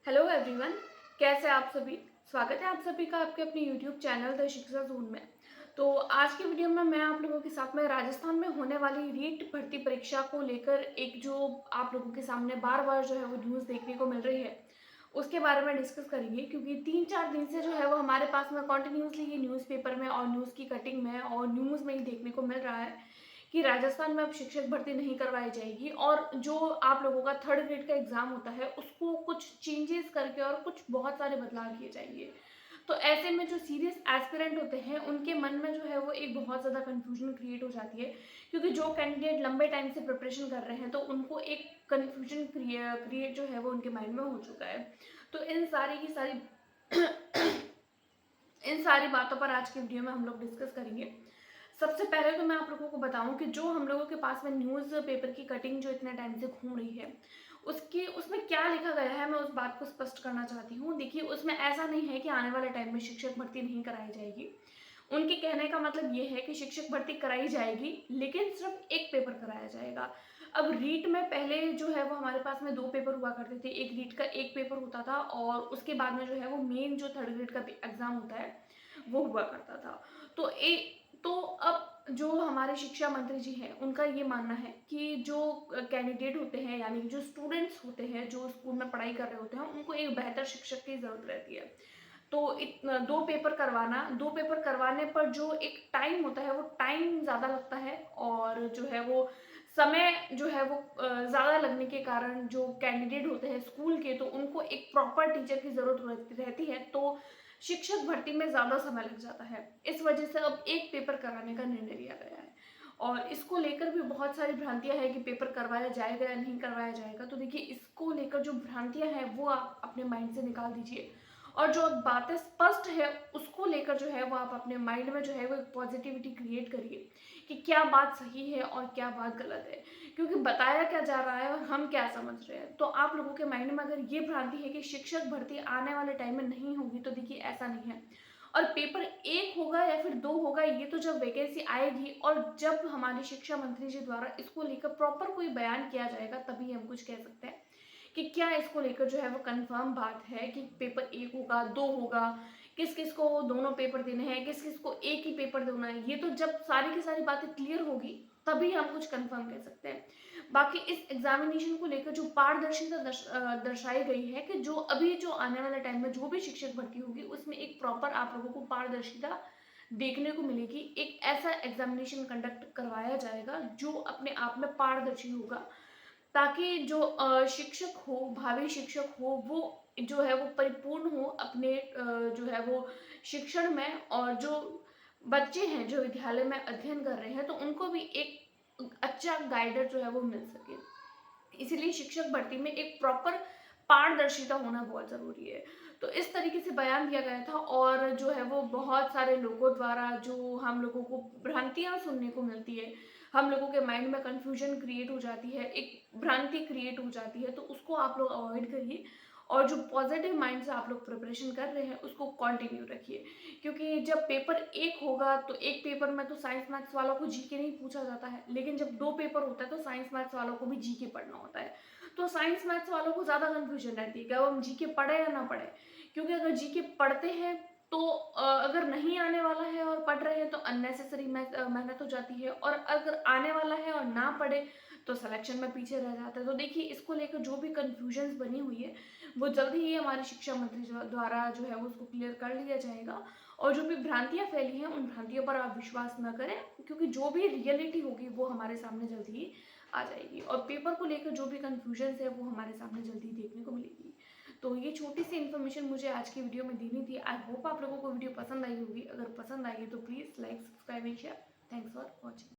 Hello everyone, कैसे आप सभी। स्वागत है आप सभी का आपके अपने यूट्यूब चैनल द शिक्षा जोन में। तो आज की वीडियो में मैं आप लोगों के साथ में राजस्थान में होने वाली रीट भर्ती परीक्षा को लेकर एक जो आप लोगों के सामने बार बार जो है वो न्यूज़ देखने को मिल रही है उसके बारे में डिस्कस करेंगे, क्योंकि 3-4 दिन से जो है वो हमारे पास में कॉन्टिन्यूसली ये न्यूज़पेपर में और न्यूज़ की कटिंग में और न्यूज़ में ही देखने को मिल रहा है कि राजस्थान में अब शिक्षक भर्ती नहीं करवाई जाएगी और जो आप लोगों का थर्ड ग्रेड का एग्जाम होता है उसको कुछ चेंजेस करके और कुछ बहुत सारे बदलाव किए जाएंगे। तो ऐसे में जो सीरियस एस्पिरेंट होते हैं उनके मन में जो है वो एक बहुत ज़्यादा कंफ्यूजन क्रिएट हो जाती है, क्योंकि जो कैंडिडेट लंबे टाइम से प्रिपरेशन कर रहे हैं तो उनको एक कंफ्यूजन क्रिएट जो है वो उनके माइंड में हो चुका है। तो इन सारी की सारी इन सारी बातों पर आज की वीडियो में हम लोग डिस्कस करेंगे। सबसे पहले तो मैं आप लोगों को बताऊं कि जो हम लोगों के पास में न्यूज़ पेपर की कटिंग जो इतने टाइम से घूम रही है उसकी उसमें क्या लिखा गया है, मैं उस बात को स्पष्ट करना चाहती हूँ। देखिए, उसमें ऐसा नहीं है कि आने वाले टाइम में शिक्षक भर्ती नहीं कराई जाएगी। उनके कहने का मतलब ये है कि शिक्षक भर्ती कराई जाएगी लेकिन सिर्फ एक पेपर कराया जाएगा। अब रीट में पहले जो है वो हमारे पास में 2 पेपर हुआ करते थे। एक रीट का एक पेपर होता था और उसके बाद में जो है वो मेन जो थर्ड ग्रेड का एग्जाम होता है वो हुआ करता था। तो अब जो हमारे शिक्षा मंत्री जी हैं उनका ये मानना है कि जो कैंडिडेट होते हैं यानी कि जो स्टूडेंट्स होते हैं जो स्कूल में पढ़ाई कर रहे होते हैं उनको एक बेहतर शिक्षक की ज़रूरत रहती है। तो 2 पेपर करवाने पर जो एक टाइम होता है वो टाइम ज़्यादा लगता है और जो है वो समय जो है वो ज़्यादा लगने के कारण जो कैंडिडेट होते हैं स्कूल के तो उनको एक प्रॉपर टीचर की ज़रूरत रहती है। तो शिक्षक भर्ती में ज़्यादा समय लग जाता है। इस वजह से अब एक पेपर कराने का निर्णय लिया गया है और इसको लेकर भी बहुत सारी भ्रांतियां हैं कि पेपर करवाया जाएगा या नहीं करवाया जाएगा। तो देखिए, इसको लेकर जो भ्रांतियां हैं वो आप अपने माइंड से निकाल दीजिए और जो बातें स्पष्ट है उसको लेकर जो है वो आप अपने माइंड में जो है वो एक पॉजिटिविटी क्रिएट करिए कि क्या बात सही है और क्या बात गलत है, क्योंकि बताया क्या जा रहा है और हम क्या समझ रहे हैं। तो आप लोगों के माइंड में अगर ये भ्रांति है कि शिक्षक भर्ती आने वाले टाइम में नहीं होगी तो देखिए ऐसा नहीं है। और पेपर एक होगा या फिर 2 होगा ये तो जब वैकेंसी आएगी और जब हमारे शिक्षा मंत्री जी द्वारा इसको लेकर प्रॉपर कोई बयान किया जाएगा तभी हम कुछ कह सकते हैं कि क्या इसको लेकर जो है वो कंफर्म बात है कि पेपर एक होगा, 2 होगा, किस किस को दोनों पेपर देने हैं, किस किस को एक ही पेपर देना है। ये तो जब सारी की सारी बातें क्लियर होगी तभी हम कुछ कंफर्म कह सकते हैं। बाकी इस एग्जामिनेशन को लेकर जो पारदर्शिता दर्शाई गई है कि जो अभी जो आने वाले टाइम में जो भी शिक्षक भर्ती होगी उसमें एक प्रॉपर आप लोगों को पारदर्शिता देखने को मिलेगी। एक ऐसा एग्जामिनेशन कंडक्ट करवाया जाएगा जो अपने आप में पारदर्शी होगा, ताकि जो शिक्षक हो, भावी शिक्षक हो, वो जो है वो परिपूर्ण हो अपने जो है वो शिक्षण में, और जो बच्चे हैं जो विद्यालय में अध्ययन कर रहे हैं तो उनको भी एक अच्छा गाइडर जो है वो मिल सके। इसीलिए शिक्षक भर्ती में एक प्रॉपर पारदर्शिता होना बहुत ज़रूरी है। तो इस तरीके से बयान दिया गया था और जो है वो बहुत सारे लोगों द्वारा जो हम लोगों को भ्रांतियाँ सुनने को मिलती है, हम लोगों के माइंड में कन्फ्यूजन क्रिएट हो जाती है, एक भ्रांति क्रिएट हो जाती है, तो उसको आप लोग अवॉइड करिए और जो पॉजिटिव माइंड से आप लोग प्रिपरेशन कर रहे हैं उसको कंटिन्यू रखिए। क्योंकि जब पेपर एक होगा तो एक पेपर में तो साइंस मैथ्स वालों को जीके नहीं पूछा जाता है, लेकिन जब 2 पेपर होता है तो साइंस मैथ्स वालों को भी जीके पढ़ना होता है। तो साइंस मैथ्स वालों को ज़्यादा कन्फ्यूजन रहती है कि अब हम जीके पढ़े या ना पढ़े, क्योंकि अगर जीके पढ़ते हैं तो अगर नहीं आने वाला है और पढ़ रहे हैं तो अननेसेसरी मेहनत हो जाती है, और अगर आने वाला है और ना पढ़े तो सिलेक्शन में पीछे रह जाता है। तो देखिए, इसको लेकर जो भी कन्फ्यूजन्स बनी हुई है वो जल्दी ही हमारे शिक्षा मंत्री द्वारा जो है वो उसको क्लियर कर लिया जाएगा। और जो भी भ्रांतियां फैली हैं उन भ्रांतियों पर आप विश्वास न करें, क्योंकि जो भी रियलिटी होगी वो हमारे सामने जल्दी ही आ जाएगी और पेपर को लेकर जो भी कन्फ्यूजन्स है वो हमारे सामने जल्दी देखने को मिलेगी। तो ये छोटी सी इन्फॉर्मेशन मुझे आज की वीडियो में देनी थी। आई होप आप लोगों को वीडियो पसंद आई होगी। अगर पसंद आई है तो please like, subscribe and share. Thanks for watching.